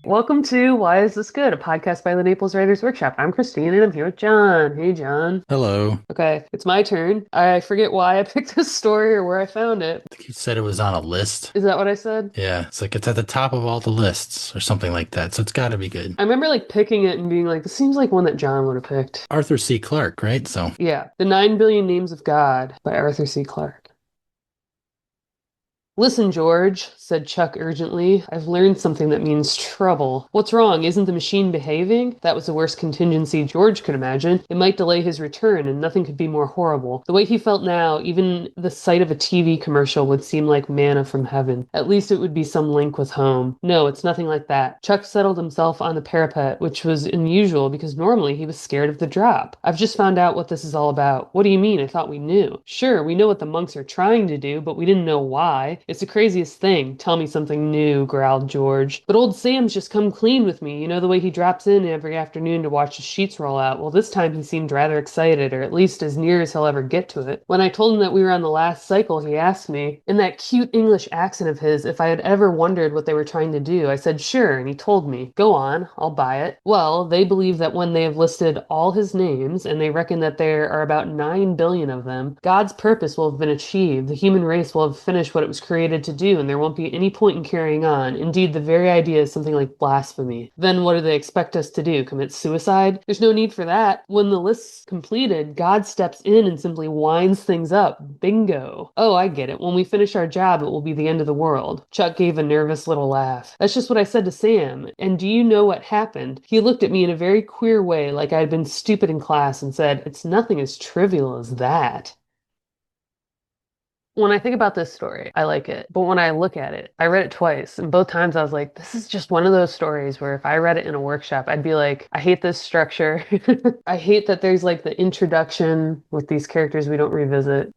Welcome to Why Is This Good? A podcast by the Naples Writers Workshop. I'm Christine and I'm here with John. Hey, John. Hello. Okay, it's my turn. I forget why I picked this story or where I found it. I think you said it was on a list. Is that what I said? Yeah, it's like it's at the top of all the lists or something like that. So it's got to be good. I remember picking it and being like, this seems like one that John would have picked. Arthur C. Clarke, right? So Yeah, The 9 Billion Names of God by Arthur C. Clarke. Listen, George, said Chuck urgently. I've learned something that means trouble. What's wrong? Isn't the machine behaving? That was the worst contingency George could imagine. It might delay his return, and nothing could be more horrible. The way he felt now, even the sight of a TV commercial would seem like manna from heaven. At least it would be some link with home. No, it's nothing like that. Chuck settled himself on the parapet, which was unusual because normally he was scared of the drop. I've just found out what this is all about. What do you mean? I thought we knew. Sure, we know what the monks are trying to do, but we didn't know why. It's the craziest thing. Tell me something new, growled George. But old Sam's just come clean with me. You know the way he drops in every afternoon to watch the sheets roll out? Well, this time he seemed rather excited, or at least as near as he'll ever get to it. When I told him that we were on the last cycle, he asked me, in that cute English accent of his, if I had ever wondered what they were trying to do. I said, sure, and he told me, go on, I'll buy it. Well, they believe that when they have listed all his names, and they reckon that there are about 9 billion of them, God's purpose will have been achieved. The human race will have finished what it was created to do, and there won't be any point in carrying on. Indeed, the very idea is something like blasphemy. Then what do they expect us to do? Commit suicide? There's no need for that. When the list's completed, God steps in and simply winds things up. Bingo. Oh, I get it. When we finish our job, it will be the end of the world. Chuck gave a nervous little laugh. That's just what I said to Sam. And do you know what happened? He looked at me in a very queer way, like I had been stupid in class, and said, it's nothing as trivial as that. When I think about this story, I like it. But when I look at it, I read it twice, and both times I was like, this is just one of those stories where if I read it in a workshop, I'd be like, I hate this structure. I hate that there's the introduction with these characters we don't revisit,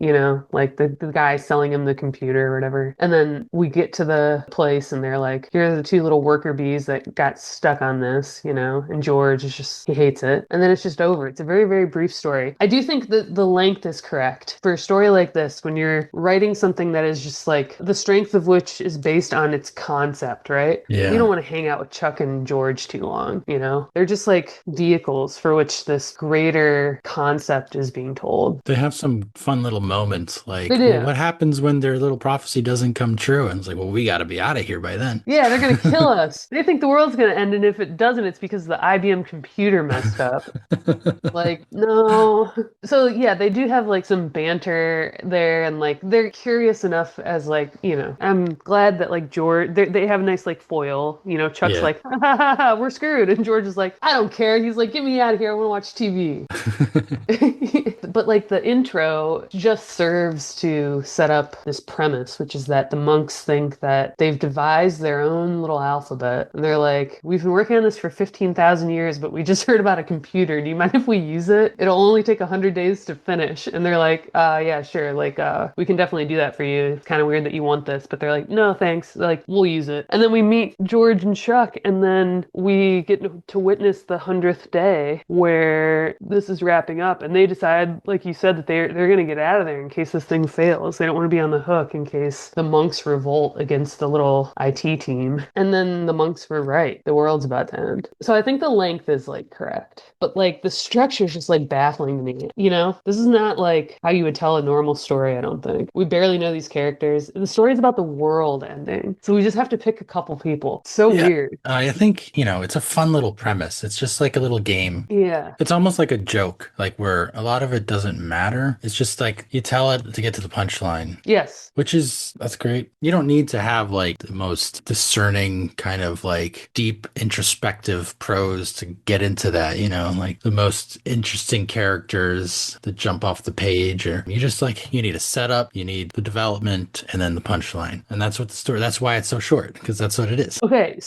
like the guy selling him the computer or whatever. And then we get to the place and they're like, here are the two little worker bees that got stuck on this, and George is just, he hates it. And then it's just over. It's a very, very brief story. I do think that the length is correct. For a story like this, when you're writing something that is just the strength of which is based on its concept, right? You yeah, don't want to hang out with Chuck and George too long. They're just like vehicles for which this greater concept is being told. they have some fun little moments They like, well, do. what happens when their little prophecy doesn't come true? And it's like, well, we got to be out of here by then. Yeah, they're gonna kill us. They think the world's gonna end, and if it doesn't, it's because the IBM computer messed up. No. So yeah, they do have some banter there, and they're curious enough as I'm glad that George they have a nice foil. Chuck's Yeah. ha, ha, ha, ha, we're screwed, and George is like, I don't care. He's like, get me out of here. I want to watch TV. But the intro just serves to set up this premise, which is that the monks think that they've devised their own little alphabet. And they're like, we've been working on this for 15,000 years, but we just heard about a computer. Do you mind if we use it? It'll only take 100 days to finish. And they're like, yeah, sure. We can definitely do that for you. It's kind of weird that you want this, but they're like, no, thanks. They're like, we'll use it. And then we meet George and Chuck, and then we get to witness the 100th day where this is wrapping up, and they decide, like you said, that they're going to get out of there in case this thing fails. They don't want to be on the hook in case the monks revolt against the little IT team. And then the monks were right. The world's about to end. So I think the length is correct. But the structure is just baffling to me. This is not how you would tell a normal story, I don't think. We barely know these characters. The story is about the world ending. So we just have to pick a couple people. It's so Yeah. weird. I think, it's a fun little premise. It's just like a little game. Yeah. It's almost like a joke, like where a lot of it doesn't matter. It's just like you tell it to get to the punchline, Yes. that's great. You don't need to have the most discerning kind of deep introspective prose to get into that, like the most interesting characters that jump off the page, or you just you need a setup, you need the development, and then the punchline. And that's what that's why it's so short, because that's what it is. Okay,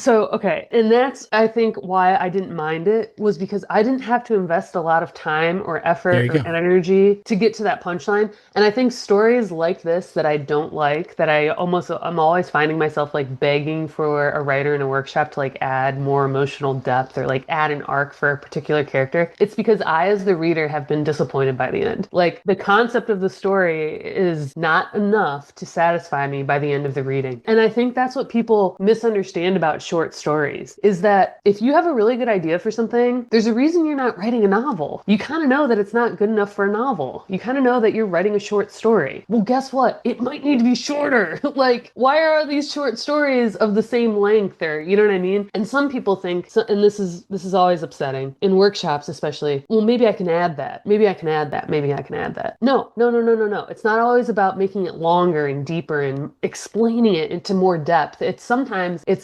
okay, and that's I think why I didn't mind it was because I didn't have to invest a lot of time or There effort you or go. energy to get to that punchline. And I think stories like this that I don't like, that I'm always finding myself begging for a writer in a workshop to add more emotional depth or add an arc for a particular character. It's because I, as the reader, have been disappointed by the end. The concept of the story is not enough to satisfy me by the end of the reading. And I think that's what people misunderstand about short stories is that if you have a really good idea for something, there's a reason you're not writing a novel. You kind of know that it's not good enough for a novel. You kind of know that you're writing a short story. Well, guess what? It might need to be shorter. Like, why are these short stories of the same length or, you know what I mean? And some people think, and this is always upsetting in workshops, especially, well, maybe I can add that. Maybe I can add that. Maybe I can add that. No, no, no, no, no, no. It's not always about making it longer and deeper and explaining it into more depth. It's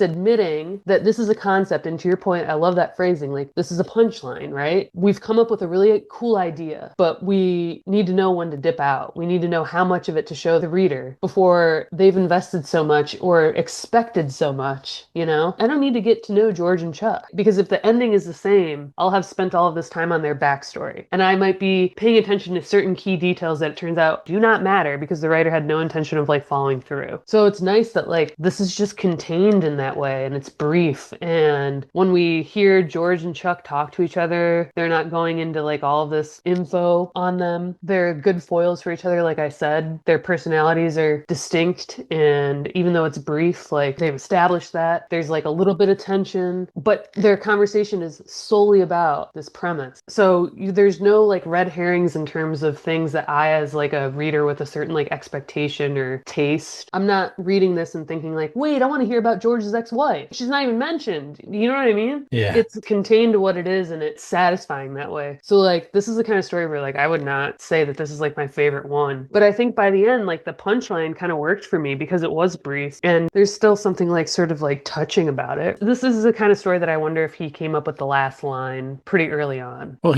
admitting that this is a concept. And to your point, I love that phrasing. Like, this is a punchline, right? We've come up with a really cool idea, but we need to know when to dip out. We need to know how much of it to show the reader before they've invested so much or expected so much, you know? I don't need to get to know George and Chuck because if the ending is the same, I'll have spent all of this time on their backstory. And I might be paying attention to certain key details that it turns out do not matter because the writer had no intention of like following through. So it's nice that like this is just contained in that way and it's brief. And when we hear George and Chuck talk to each other, they're not going into like all of this info on them. They're good foils for each other. Like I said, their personalities are distinct. And even though it's brief, like they've established that there's like a little bit of tension, but their conversation is solely about this premise. So there's no like red herrings in terms of things that I, as like a reader with a certain like expectation or taste, I'm not reading this and thinking like, wait, I want to hear about George's ex-wife. She's not even mentioned. You know what I mean? Yeah. It's contained to what it is and it's satisfying that way. So like, this is the kind of story where like, I would not say that this is like my favorite one, but I think by the end, like the punchline kind of worked for me because it was brief and there's still something like sort of like touching about it. This is the kind of story that I wonder if he came up with the last line pretty early on. Well,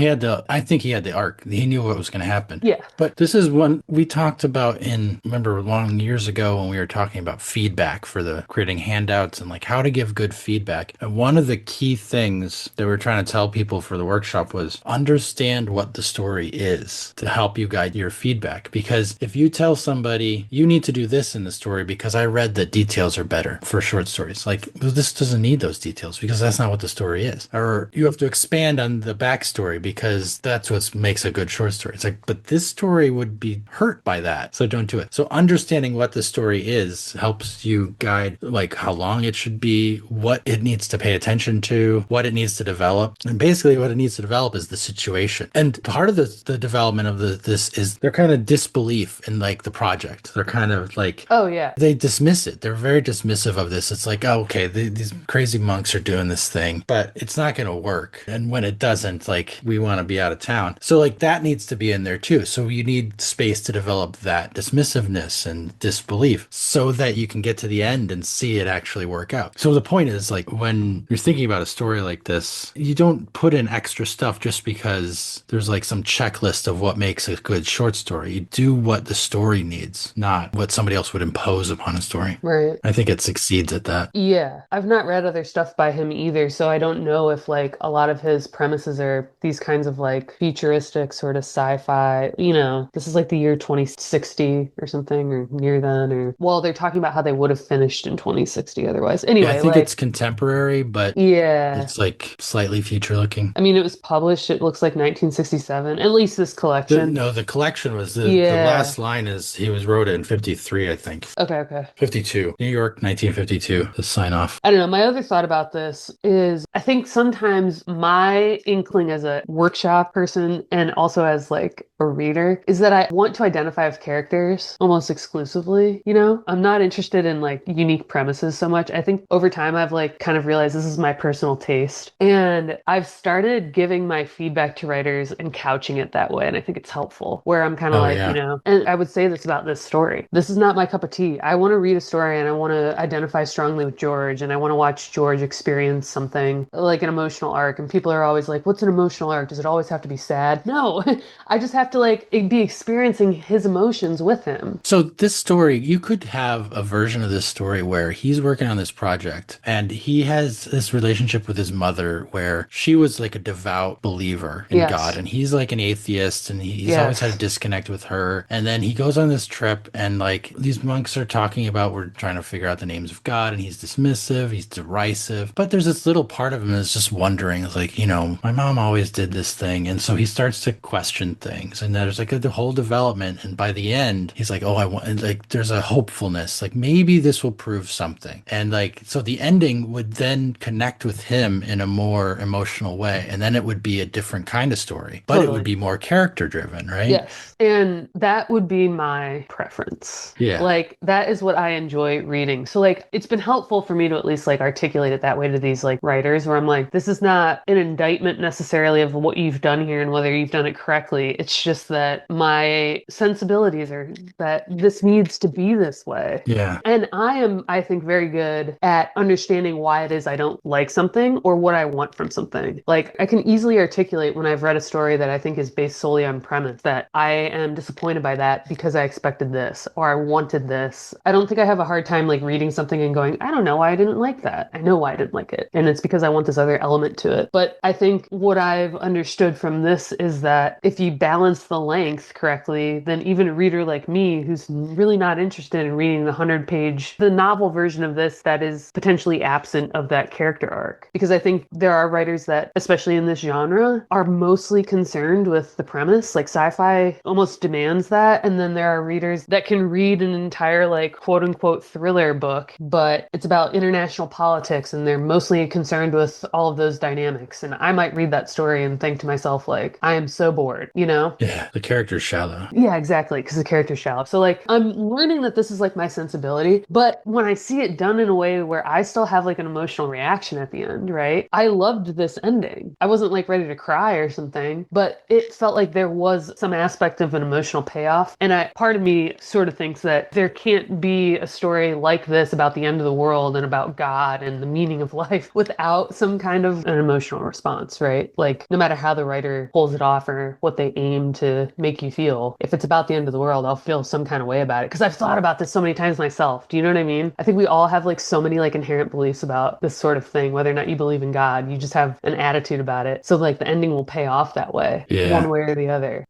I think he had the arc. He knew what was going to happen. Yeah. But this is one we talked about remember long years ago when we were talking about feedback for the creating handouts and like how to give good feedback. And one of the key things that we're trying to tell people for the workshop was understand what the story is to help you guide your feedback. Because if you tell somebody you need to do this in the story because I read that details are better for short stories, like this doesn't need those details because that's not what the story is. Or you have to expand on the backstory because that's what makes a good short story. It's like, but this story would be hurt by that. So don't do it. So understanding what the story is helps you guide like how long it should be, what it needs to pay attention to, what it needs to develop. And basically what it needs to develop is the situation. And part of the development of this is their kind of disbelief in like the project. They're kind of like, oh yeah, they dismiss it. They're very dismissive of this. It's like, oh, okay, these crazy monks are doing this thing, but it's not going to work. And when it doesn't, like we want to be out of town. So like that needs to be in there too. So you need space to develop that dismissiveness and disbelief so that you can get to the end and see it actually work out. So the point is like when you're thinking about a story like this, you don't put in extra stuff just because there's like some checklist of what makes a good short story. You do what the story needs, not what somebody else would impose upon a story. right. I think it succeeds at that. Yeah, I've not read other stuff by him either, so I don't know if like a lot of his premises are these kinds of like futuristic sort of sci-fi, you know, this is like the year 2060 or something or near then or well, they're talking about how they would have finished in 2060 otherwise. Anyway, Yeah, I think like it's contemporary, but yeah. it's like slightly future looking. I mean, it was published, it looks like 1967, at least this collection. No, the collection was the Yeah. last line is wrote it in 53, I think. Okay. 52. New York, 1952, the sign off. I don't know. My other thought about this is I think sometimes my inkling as a workshop person and also as like a reader is that I want to identify with characters almost exclusively. You know, I'm not interested in like unique premises so much. I think over time I've like kind of realized this is my personal taste. And I've started giving my feedback to writers and couching it that way. And I think it's helpful where I'm kind of yeah. you know, and I would say this about this story. This is not my cup of tea. I want to read a story and I want to identify strongly with George and I want to watch George experience something like an emotional arc. And people are always like, what's an emotional arc? Does it always have to be sad? No, I just have to like be experiencing his emotions with him. So this story, you could have a version of this story where he's working on this project and he has this relationship with his mother where she was like a devout believer in Yes. God and he's like an atheist and he's Yes. always had a disconnect with her. And then he goes on this trip and like these monks are talking about we're trying to figure out the names of God and he's dismissive, he's derisive. But there's this little part of him that's just wondering, it's like, you know, my mom always did this thing. And so he starts to question things and there's like the whole development. And by the end, he's like, oh, I want, and like, there's a hopefulness, like maybe this will prove something. And like, so the ending would then connect with him in a more emotional way. And then it would be a different kind of story, but it would Totally. be more character driven, right? Yes. And that would be my preference. Yeah. Like that is what I enjoy reading. So like it's been helpful for me to at least like articulate it that way to these like writers where I'm like, this is not an indictment necessarily of what you've done here and whether you've done it correctly. It's just that my sensibilities are that this needs to be this way. Yeah. And I am, I think, very good at understanding why it is I don't like something or what I want from something. Like, I can easily articulate when I've read a story that I think is based solely on premise that I am disappointed by that because I expected this or I wanted this. I don't think I have a hard time like reading something and going, I don't know why I didn't like that. I know why I didn't like it. And it's because I want this other element to it. But I think what I've understood from this is that if you balance the length correctly, then even a reader like me who's really not interested in reading the 100-page, the novel version of this that is potentially absent of that character arc. Because I think there are writers that, especially in this genre, are mostly concerned with the premise. Like sci-fi almost demands that. And then there are readers that can read an entire, like, quote unquote thriller book, but it's about international politics and they're mostly concerned with all of those dynamics. And I might read that story and think to myself, like, I am so bored, you know? Yeah. The character's shallow. Yeah, exactly, because the character's shallow. So like I'm learning that this is like my sensibility, but when I see it done in a way where I still have like an emotional reaction at the end, right? I loved this ending. I wasn't like ready to cry or something, but it felt like there was some aspect of an emotional payoff. And part of me sort of thinks that there can't be a story like this about the end of the world and about God and the meaning of life without some kind of an emotional response, right? Like no matter how the writer pulls it off or what they aim to make you feel, if it's about the end of the world, I'll feel some kind of way about it. Because I've thought about this so many times myself. Do you know what I mean? I think we all have like so many like inherent beliefs about this sort of thing, whether or not you believe in God, you just have an attitude about it. So like the ending will pay off that way, one Yeah. way or the other.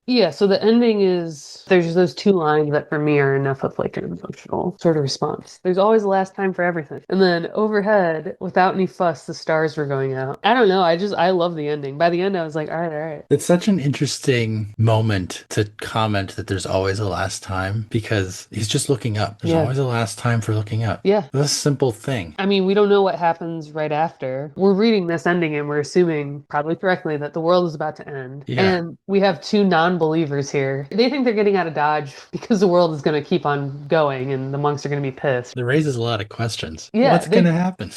Yeah, so the ending is there's those two lines that for me are enough of like an emotional sort of response. There's always a last time for everything. And then overhead, without any fuss, the stars were going out. I don't know. I love the ending. By the end, I was like, all right, all right. It's such an interesting moment to comment that there's always a last time because he's just looking up. There's Yeah. always a last time for looking up. Yeah. That's a simple thing. I mean, we don't know what happens right after. We're reading this ending and we're assuming, probably correctly, that the world is about to end. Yeah. And we have two non-believers here. They think they're getting out of Dodge because the world is going to keep on going and the monks are going to be pissed. It raises a lot of questions. Yeah, What's going to they happen?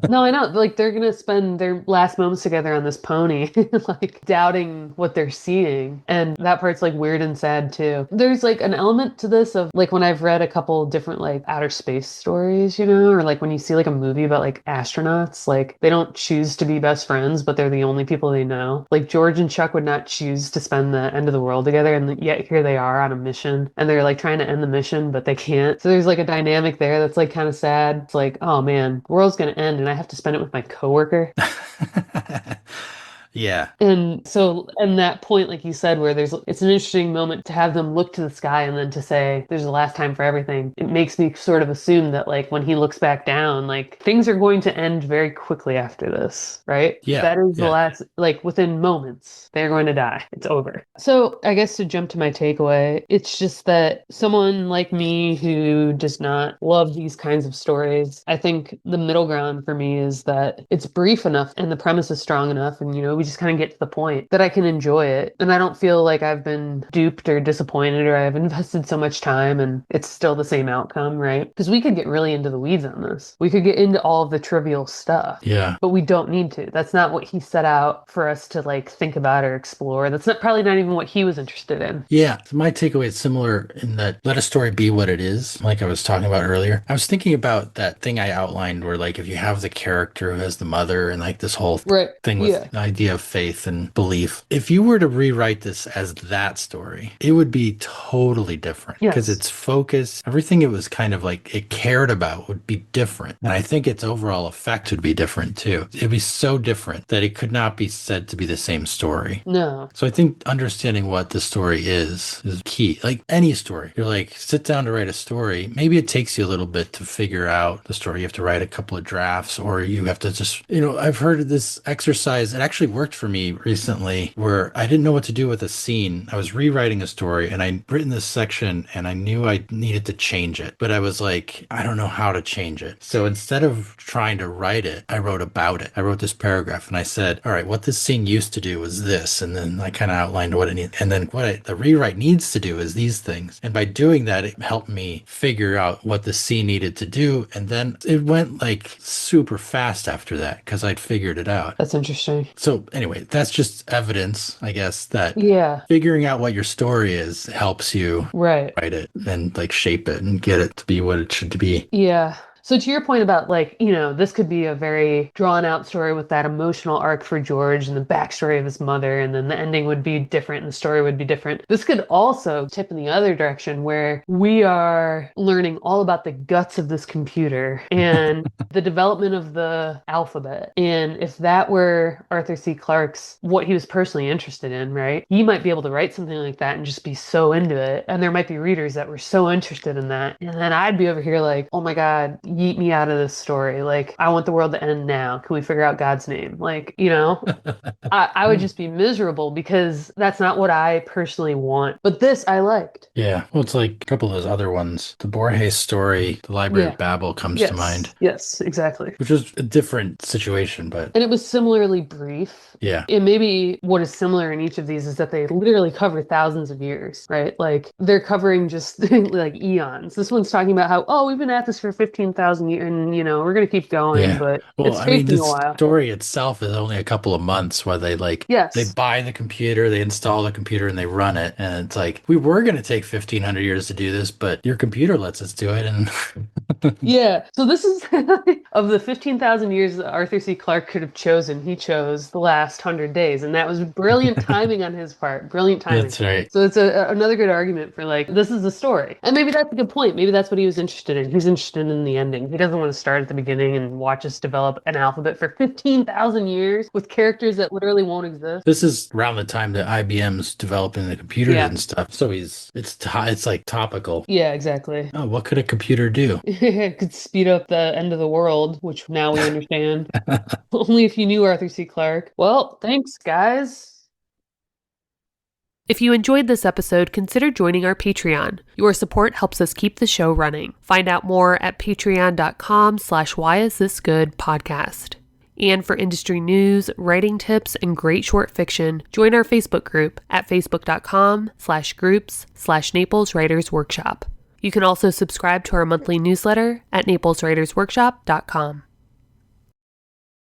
no, I know. Like they're gonna spend their last moments together on this pony, like doubting what they're seeing. And that part's like weird and sad too. There's like an element to this of like when I've read a couple different like outer space stories, you know, or like when you see like a movie about like astronauts, like they don't choose to be best friends, but they're the only people they know. Like George and Chuck would not choose to spend the end of the world together, and yet here they are on a mission, and they're like trying to end the mission, but they can't. So there's like a dynamic there that's like kind of sad. It's like, oh man, the world's gonna end, and I have to spend it with my coworker. Yeah. And so, and that point, like you said, where it's an interesting moment to have them look to the sky and then to say, there's a last time for everything. It makes me sort of assume that, like, when he looks back down, like, things are going to end very quickly after this, right? Yeah. That is the Yeah. last, like, within moments, they're going to die. It's over. So, I guess to jump to my takeaway, it's just that someone like me who does not love these kinds of stories, I think the middle ground for me is that it's brief enough and the premise is strong enough, and, you know, we just kind of get to the point that I can enjoy it. And I don't feel like I've been duped or disappointed or I've invested so much time and it's still the same outcome, right? Because we could get really into the weeds on this. We could get into all of the trivial stuff. Yeah. But we don't need to. That's not what he set out for us to like think about or explore. That's not probably not even what he was interested in. Yeah. So my takeaway is similar in that let a story be what it is, like I was talking about earlier. I was thinking about that thing I outlined where like if you have the character who has the mother and like this whole Right. thing with Yeah. the idea of faith and belief. If you were to rewrite this as that story, it would be totally different because Yes. its focus, everything it was kind of like it cared about would be different. And I think its overall effect would be different too. It'd be so different that it could not be said to be the same story. No. So I think understanding what the story is key. Like any story, you're like, sit down to write a story. Maybe it takes you a little bit to figure out the story. You have to write a couple of drafts or you have to just, I've heard of this exercise. It actually works worked for me recently where I didn't know what to do with a scene. I was rewriting a story and I'd written this section and I knew I needed to change it, but I was like, I don't know how to change it. So instead of trying to write it, I wrote about it. I wrote this paragraph and I said, all right, what this scene used to do was this. And then I kind of outlined what it needs. And then the rewrite needs to do is these things. And by doing that, it helped me figure out what the scene needed to do. And then it went like super fast after that because I'd figured it out. That's interesting. So anyway, that's just evidence, I guess, that Yeah. figuring out what your story is helps you Right. write it and like shape it and get it to be what it should be. Yeah. So to your point about like, this could be a very drawn out story with that emotional arc for George and the backstory of his mother, and then the ending would be different and the story would be different. This could also tip in the other direction where we are learning all about the guts of this computer and the development of the alphabet. And if that were Arthur C. Clarke's, what he was personally interested in, right? He might be able to write something like that and just be so into it. And there might be readers that were so interested in that. And then I'd be over here like, oh my God, yeet me out of this story. Like, I want the world to end now. Can we figure out God's name? Like, I would just be miserable because that's not what I personally want. But this I liked. Yeah. Well, it's like a couple of those other ones. The Borges story, The Library of Babel comes to mind. Yes, exactly. Which was a different situation, but And it was similarly brief. yeah. And maybe what is similar in each of these is that they literally cover thousands of years, right? Like they're covering just like eons. This one's talking about how, oh, we've been at this for 15,000 years and, we're going to keep going, Yeah. but Well, it's I mean, taking the a while. story itself is only a couple of months where they they Yes. buy the computer, they install the computer and they run it. And it's like, we were going to take 1,500 years to do this, but your computer lets us do it. And Yeah. So this is of the 15,000 years that Arthur C. Clarke could have chosen, he chose the last 100 days. And that was brilliant timing on his part. Brilliant timing. that's right. So it's another good argument for like, this is the story. And maybe that's a good point. Maybe that's what he was interested in. He's interested in the ending. He doesn't want to start at the beginning and watch us develop an alphabet for 15,000 years with characters that literally won't exist. This is around the time that IBM's developing the computers Yeah. and stuff. So it's like topical. Yeah, exactly. Oh, what could a computer do? It could speed up the end of the world, which now we understand. Only if you knew Arthur C. Clarke. Well, thanks, guys. If you enjoyed this episode, consider joining our Patreon. Your support helps us keep the show running. Find out more at patreon.com/whyisthisgoodpodcast. And for industry news, writing tips, and great short fiction, join our Facebook group at facebook.com/groups/Naples Writers Workshop. You can also subscribe to our monthly newsletter at napleswritersworkshop.com.